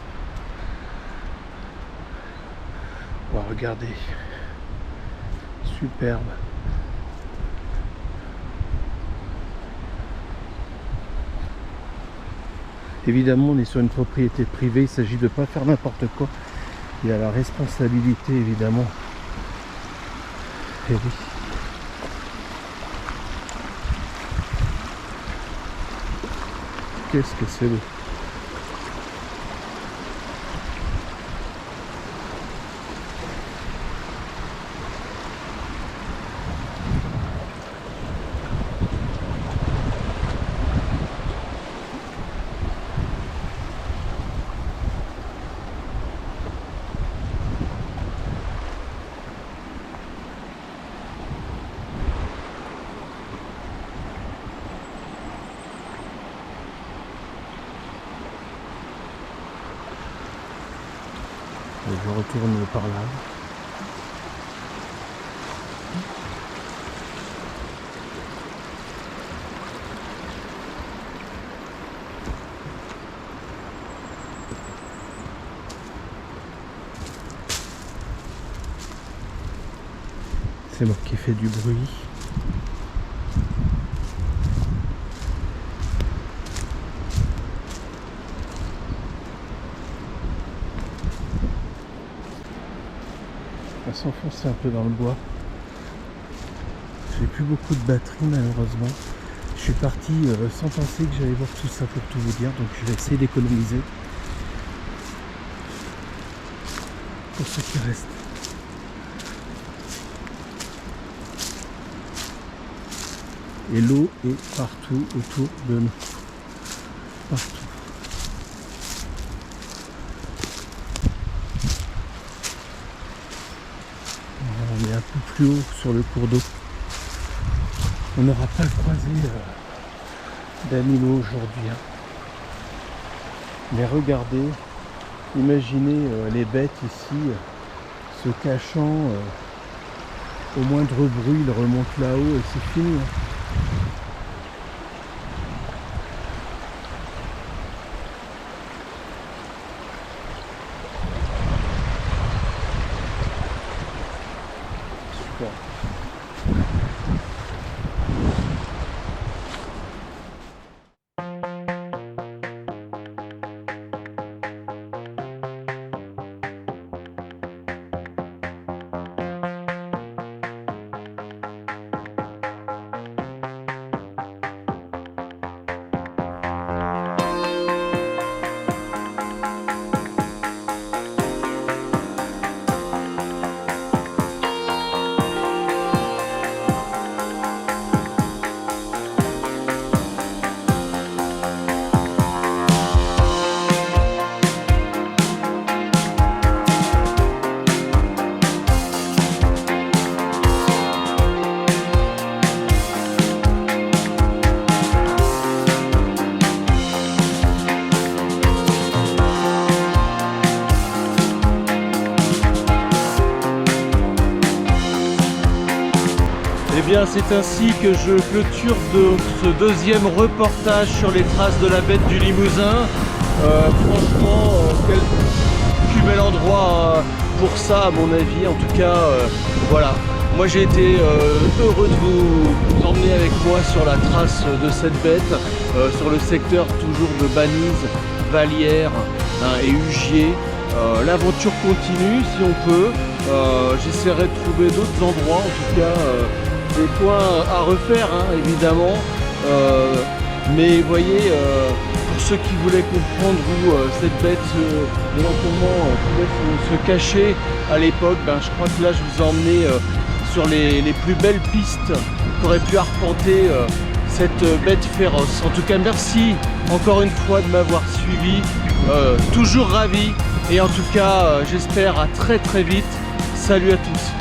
Oh, regardez, superbe. Évidemment, on est sur une propriété privée, il s'agit de ne pas faire n'importe quoi. Il y a la responsabilité, évidemment. Et oui. Qu'est-ce que c'est beau. Je retourne par là. C'est moi qui fais du bruit. On va s'enfoncer un peu dans le bois. J'ai plus beaucoup de batterie malheureusement. Je suis parti sans penser que j'allais voir tout ça pour tout vous dire, donc je vais essayer d'économiser pour ce qui reste. Et l'eau est partout autour de nous. Partout. On est un peu plus haut sur le cours d'eau. On n'aura pas croisé d'animaux aujourd'hui. Hein. Mais regardez, imaginez les bêtes ici se cachant au moindre bruit, ils remontent là-haut et c'est fini. Hein. Super. Eh bien, c'est ainsi que je clôture ce deuxième reportage sur les traces de la bête du Limousin. Franchement, quel plus bel endroit pour ça, à mon avis. En tout cas, voilà. Moi, j'ai été heureux de vous emmener avec moi sur la trace de cette bête, sur le secteur toujours de Banise, Vallière et Ugier. L'aventure continue si on peut. J'essaierai de trouver d'autres endroits, en tout cas des coins à refaire, hein, évidemment. Mais vous voyez, pour ceux qui voulaient comprendre où cette bête éventuellement pouvait se cacher à l'époque, je crois que là je vous ai emmené sur les plus belles pistes qu'aurait pu arpenter cette bête féroce. En tout cas, merci encore une fois de m'avoir suivi, toujours ravi, et en tout cas j'espère à très vite. Salut à tous.